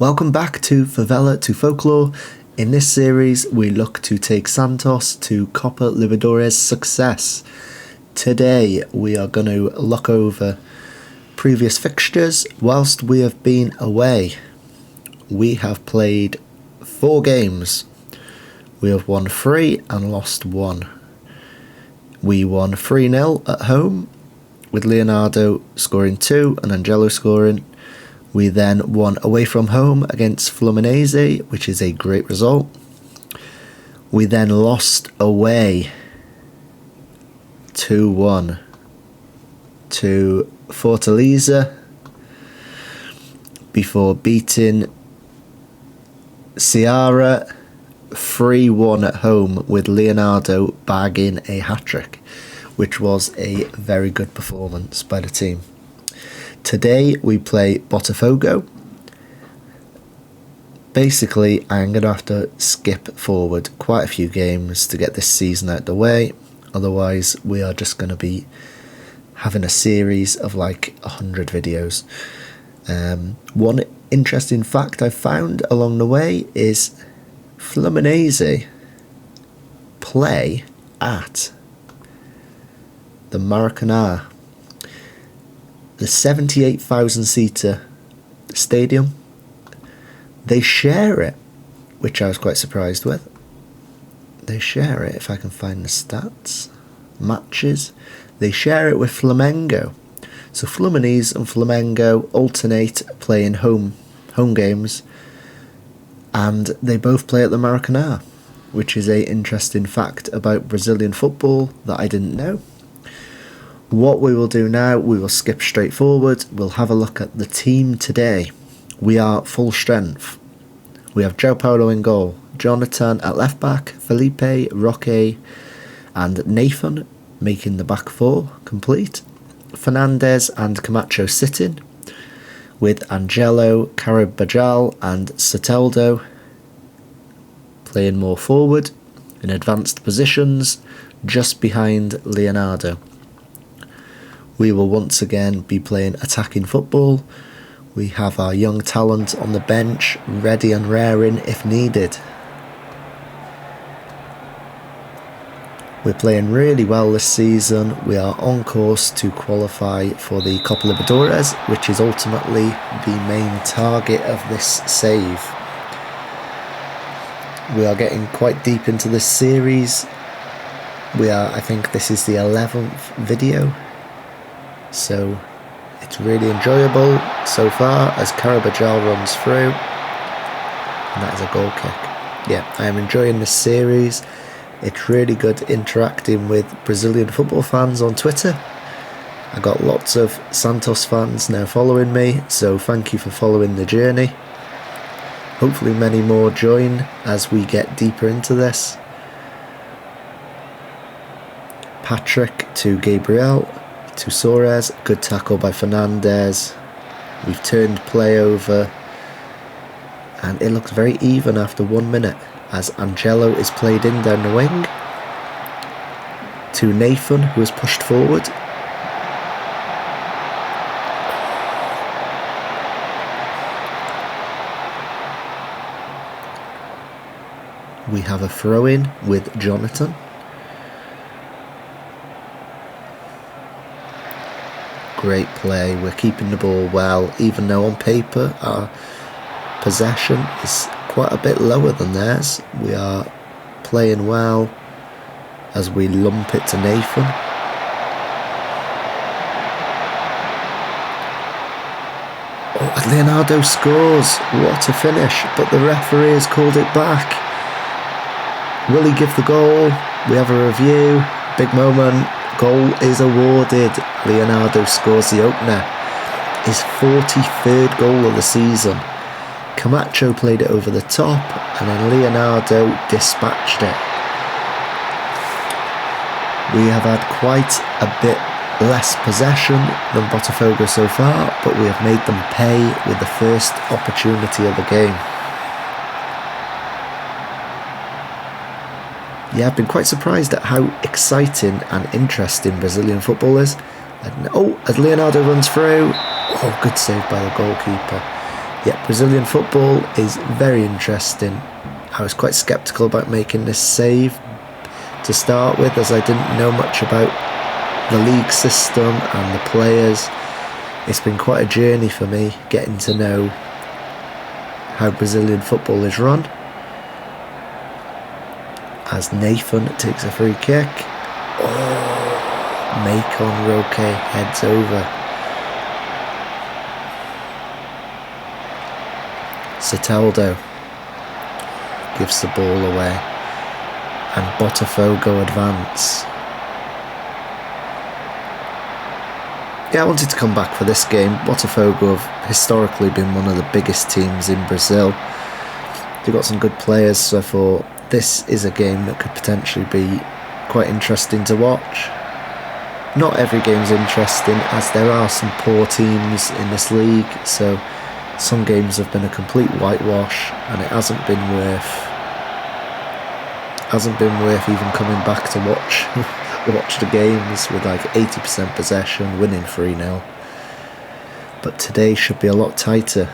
Welcome back to Favela to Folklore. In this series, we look to take Santos to Copa Libertadores success. Today, we are going to look over previous fixtures whilst we have been away. We have played 4 games. We have won 3 and lost 1. We won 3-0 at home, with Leonardo scoring 2 and Angelo scoring. We then won away from home against Fluminense, which is a great result. We then lost away 2-1 to Fortaleza before beating Ceará 3-1 at home with Leonardo bagging a hat-trick, which was a very good performance by the team. Today we play Botafogo. Basically, I'm going to have to skip forward quite a few games to get this season out the way. Otherwise, we are just going to be having a series of like 100 videos. One interesting fact I found along the way is Fluminense play at the Maracanã, the 78,000-seater stadium. They share it, which I was quite surprised with. They share it, if I can find the stats. Matches. They share it with Flamengo. So Fluminense and Flamengo alternate playing home games, and they both play at the Maracanã, which is a interesting fact about Brazilian football that I didn't know. What we will do now, we will skip straight forward. We'll have a look at the team today. We are full strength. We have João Paulo in goal, Jonathan at left back, Felipe, Roque and Nathan making the back 4 complete. Fernandes and Camacho sitting, with Angelo, Carabajal and Soteldo playing more forward in advanced positions just behind Leonardo. We will once again be playing attacking football. We have our young talent on the bench, ready and raring if needed. We're playing really well this season. We are on course to qualify for the Copa Libertadores, which is ultimately the main target of this save. We are getting quite deep into this series. I think this is the 11th video. So it's really enjoyable so far as Carabajal runs through, and that is a goal kick. Yeah, I am enjoying this series. It's really good interacting with Brazilian football fans on Twitter. I got lots of Santos fans now following me, so thank you for following the journey. Hopefully many more join as we get deeper into this. Patrick to Gabriel to Soares, good tackle by Fernandes. We've turned play over and it looks very even after 1 minute as Angelo is played in down the wing to Nathan, who is pushed forward. We have a throw-in with Jonathan. Great play, we're keeping the ball well, even though on paper our possession is quite a bit lower than theirs. We are playing well as we lump it to Nathan. Oh, and Leonardo scores, what a finish, but the referee has called it back. Will he give the goal? We have a review, big moment. Goal is awarded. Leonardo scores the opener. His 43rd goal of the season. Camacho played it over the top and then Leonardo dispatched it. We have had quite a bit less possession than Botafogo so far, but we have made them pay with the first opportunity of the game. Yeah, I've been quite surprised at how exciting and interesting Brazilian football is. As Leonardo runs through, good save by the goalkeeper. Yeah, Brazilian football is very interesting. I was quite sceptical about making this save to start with, as I didn't know much about the league system and the players. It's been quite a journey for me getting to know how Brazilian football is run. As Nathan takes a free kick. Oh, Macon Roque heads over. Soteldo gives the ball away, and Botafogo advance. Yeah, I wanted to come back for this game. Botafogo have historically been one of the biggest teams in Brazil. They've got some good players, so I thought this is a game that could potentially be quite interesting to watch. Not every game's interesting, as there are some poor teams in this league, so some games have been a complete whitewash, and it hasn't been worth even coming back to watch the games with like 80% possession, winning 3-0. But today should be a lot tighter.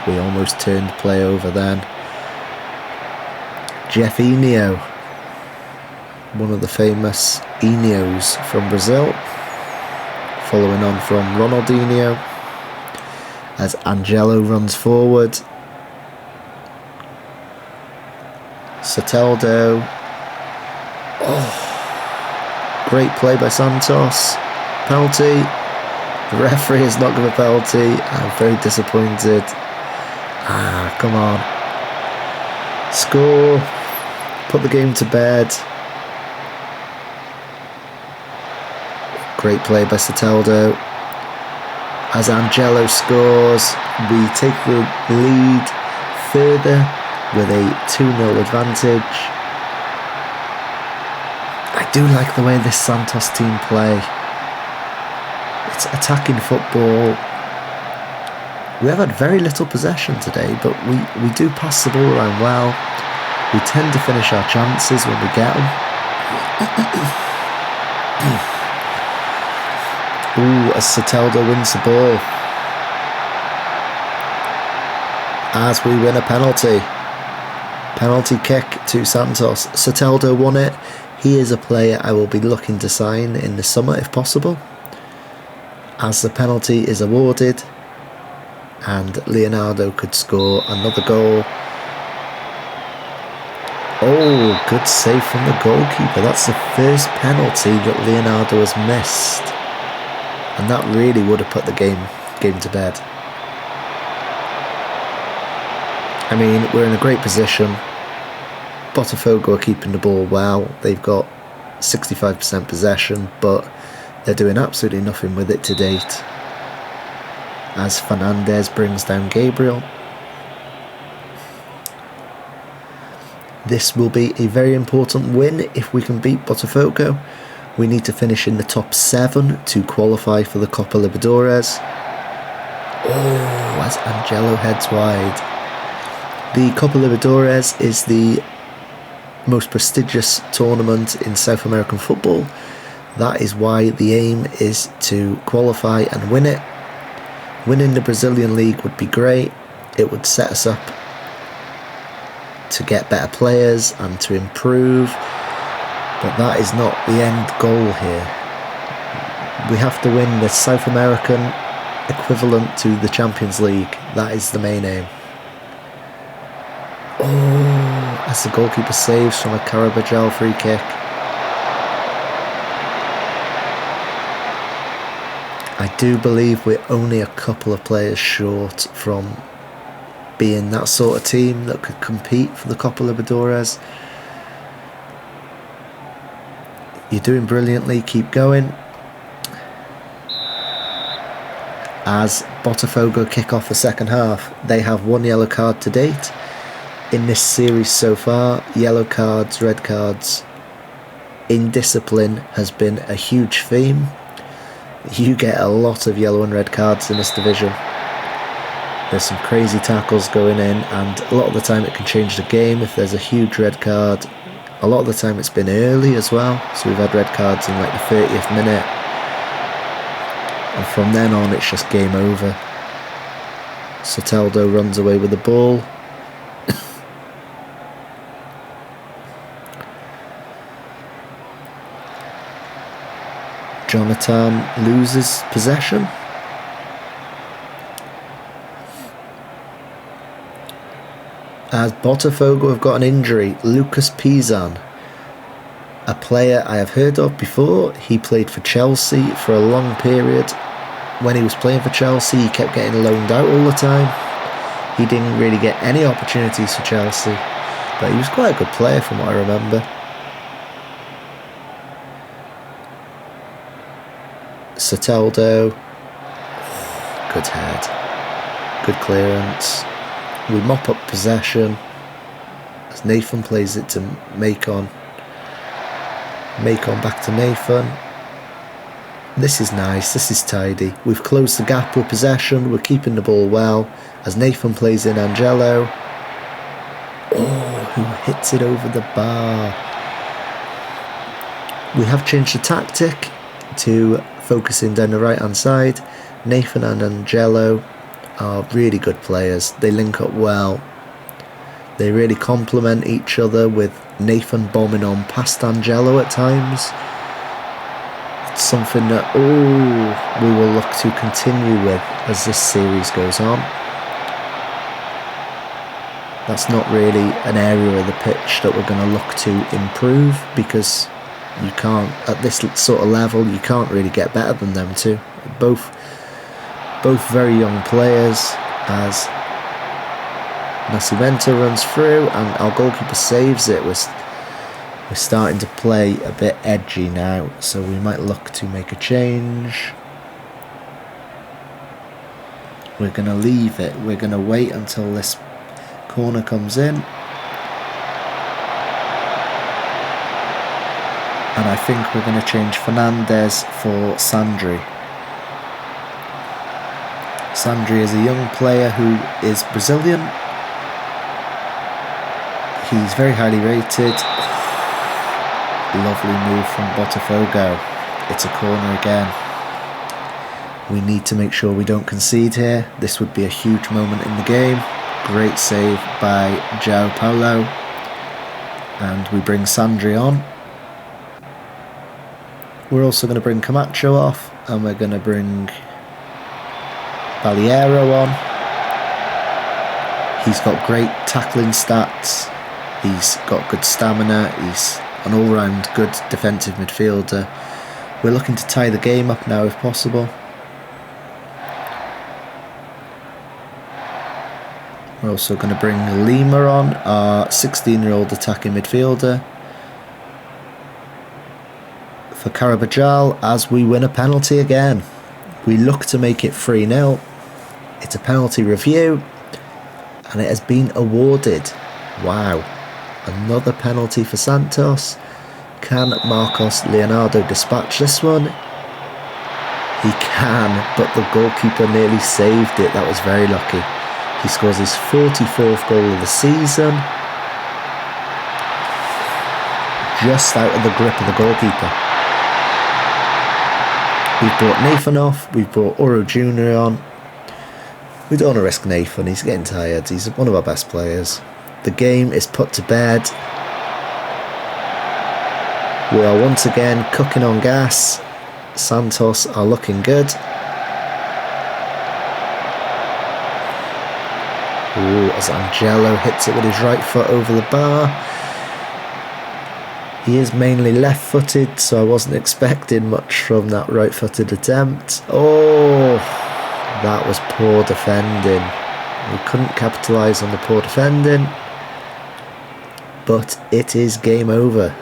We almost turned play over then. Jefinho, one of the famous Ineos from Brazil, following on from Ronaldinho, as Angelo runs forward. Soteldo. Oh, great play by Santos. Penalty. The referee has not given a penalty. I'm very disappointed. Come on. Score. Put the game to bed. Great play by Soteldo. As Angelo scores, we take the lead further with a 2-0 advantage. I do like the way this Santos team play. It's attacking football. We have had very little possession today, but we do pass the ball around well. We tend to finish our chances when we get them. Ooh, as Soteldo wins the ball. As we win a penalty. Penalty kick to Santos. Soteldo won it. He is a player I will be looking to sign in the summer if possible. As the penalty is awarded, and Leonardo could score another goal. Oh, good save from the goalkeeper. That's the first penalty that Leonardo has missed. And that really would have put the game to bed. I mean, we're in a great position. Botafogo are keeping the ball well. They've got 65% possession, but they're doing absolutely nothing with it to date. As Fernandez brings down Gabriel. This will be a very important win if we can beat Botafogo. We need to finish in the top 7 to qualify for the Copa Libertadores. Oh, as Angelo heads wide. The Copa Libertadores is the most prestigious tournament in South American football. That is why the aim is to qualify and win it. Winning the Brazilian League would be great. It would set us up to get better players and to improve. But that is not the end goal here. We have to win the South American equivalent to the Champions League. That is the main aim. Oh, as the goalkeeper saves from a Carabajal free kick. I do believe we're only a couple of players short from being that sort of team that could compete for the Copa Libertadores. You're doing brilliantly, keep going. As Botafogo kick off the second half, they have 1 yellow card to date. In this series so far, yellow cards, red cards, indiscipline has been a huge theme. You get a lot of yellow and red cards in this division. There's some crazy tackles going in, and a lot of the time it can change the game if there's a huge red card. A lot of the time it's been early as well, so we've had red cards in like the 30th minute. And from then on, it's just game over. Soteldo runs away with the ball. Jonathan loses possession. As Botafogo have got an injury, Lucas Pizan, a player I have heard of before. He played for Chelsea for a long period. When he was playing for Chelsea, he kept getting loaned out all the time. He didn't really get any opportunities for Chelsea, but he was quite a good player from what I remember. Soteldo, good head, good clearance. We mop up possession as Nathan plays it to Macon. Macon back to Nathan. This is nice, this is tidy. We've closed the gap with possession, we're keeping the ball well as Nathan plays in Angelo. Oh, who hits it over the bar. We have changed the tactic to focusing down the right hand side. Nathan and Angelo are really good players. They link up well. They really complement each other, with Nathan bombing on past Angelo at times. It's something that we will look to continue with as this series goes on. That's not really an area of the pitch that we're going to look to improve, because you can't, at this sort of level, you can't really get better than them two. Both very young players, as Nascimento runs through and our goalkeeper saves it. We're starting to play a bit edgy now, so we might look to make a change. We're going to leave it. We're going to wait until this corner comes in. And I think we're going to change Fernandez for Sandri. Sandri is a young player who is Brazilian. He's very highly rated. Lovely move from Botafogo. It's a corner again. We need to make sure we don't concede here. This would be a huge moment in the game. Great save by João Paulo. And we bring Sandri on. We're also going to bring Camacho off, and we're going to bring Baliero on. He's got great tackling stats. He's got good stamina. He's an all-round good defensive midfielder. We're looking to tie the game up now if possible. We're also going to bring Lima on, our 16-year-old attacking midfielder, for Carabajal, as we win a penalty again. We look to make it 3-0. It's a penalty review, and it has been awarded. Wow. Another penalty for Santos. Can Marcos Leonardo dispatch this one? He can, but the goalkeeper nearly saved it. That was very lucky. He scores his 44th goal of the season. Just out of the grip of the goalkeeper. We've brought Nathan off. We've brought Oro Jr. on. We don't want to risk Nathan. He's getting tired. He's one of our best players. The game is put to bed. We are once again cooking on gas. Santos are looking good. Ooh, as Angelo hits it with his right foot over the bar. He is mainly left-footed, so I wasn't expecting much from that right-footed attempt. Oh, that was poor defending. We couldn't capitalise on the poor defending. But it is game over.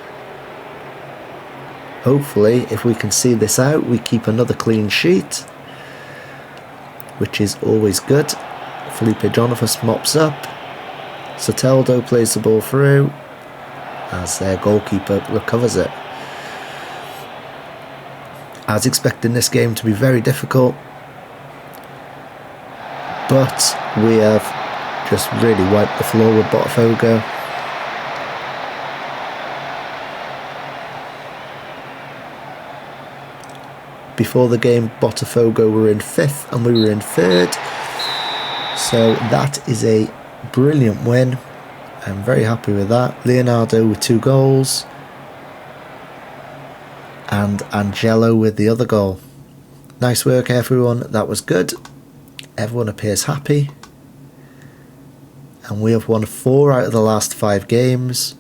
Hopefully, if we can see this out, we keep another clean sheet, which is always good. Felipe Jonafus mops up. Soteldo plays the ball through as their goalkeeper recovers it. I was expecting this game to be very difficult, but we have just really wiped the floor with Botafogo. Before the game, Botofogo were in 5th and we were in 3rd. So that is a brilliant win. I'm very happy with that. Leonardo with 2 goals. And Angelo with the other goal. Nice work, everyone. That was good. Everyone appears happy. And we have won 4 out of the last 5 games.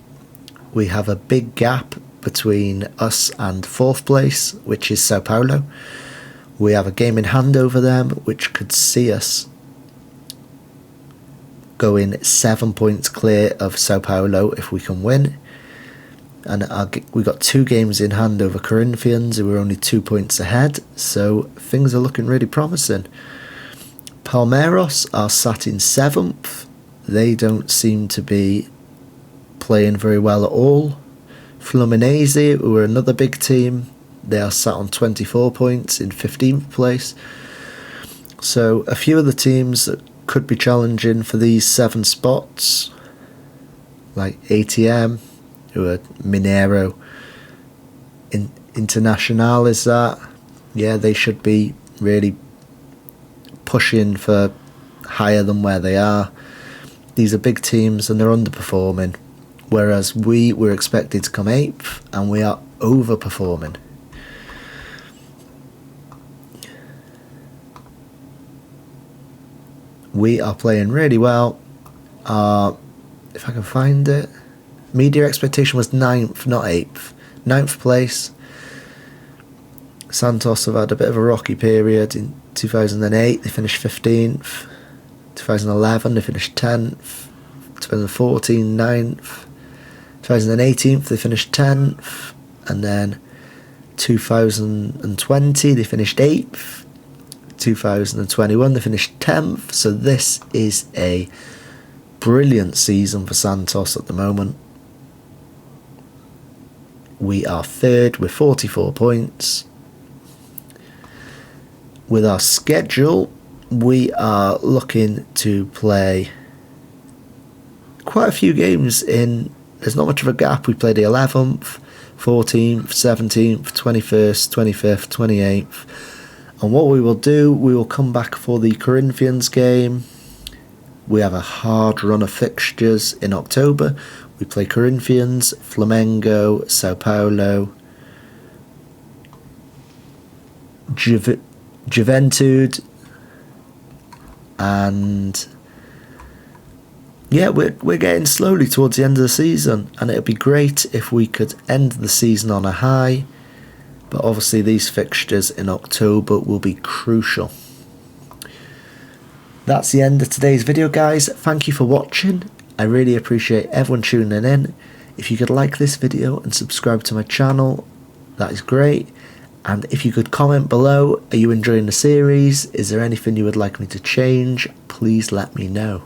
We have a big gap between us and 4th place, which is Sao Paulo. We have a game in hand over them, which could see us going 7 points clear of Sao Paulo if we can win. And we got 2 games in hand over Corinthians, who were only 2 points ahead, so things are looking really promising. Palmeiras are sat in 7th. They don't seem to be playing very well at all. Fluminense, who are another big team, they are sat on 24 points in 15th place. So a few of the teams that could be challenging for these 7 spots, like ATM, who are Mineiro, Internacional is that. Yeah, they should be really pushing for higher than where they are. These are big teams and they're underperforming, whereas we were expected to come 8th and we are overperforming. We are playing really well. If I can find it, media expectation was 9th, not 8th. 9th place. Santos have had a bit of a rocky period. In 2008 they finished 15th. 2011 they finished 10th. 2014 9th. 2018 they finished 10th. And then 2020 they finished 8th. 2021 they finished 10th. So this is a brilliant season for Santos at the moment. We are 3rd with 44 points. With our schedule, we are looking to play quite a few games in. There's not much of a gap. We play the 11th, 14th, 17th, 21st, 25th, 28th. And what we will do, we will come back for the Corinthians game. We have a hard run of fixtures in October. We play Corinthians, Flamengo, Sao Paulo, Juventude, and yeah, we're getting slowly towards the end of the season, and it'd be great if we could end the season on a high, but obviously these fixtures in October will be crucial. That's the end of today's video, guys. Thank you for watching. I really appreciate everyone tuning in. If you could like this video and subscribe to my channel, that is great. And if you could comment below, are you enjoying the series? Is there anything you would like me to change? Please let me know.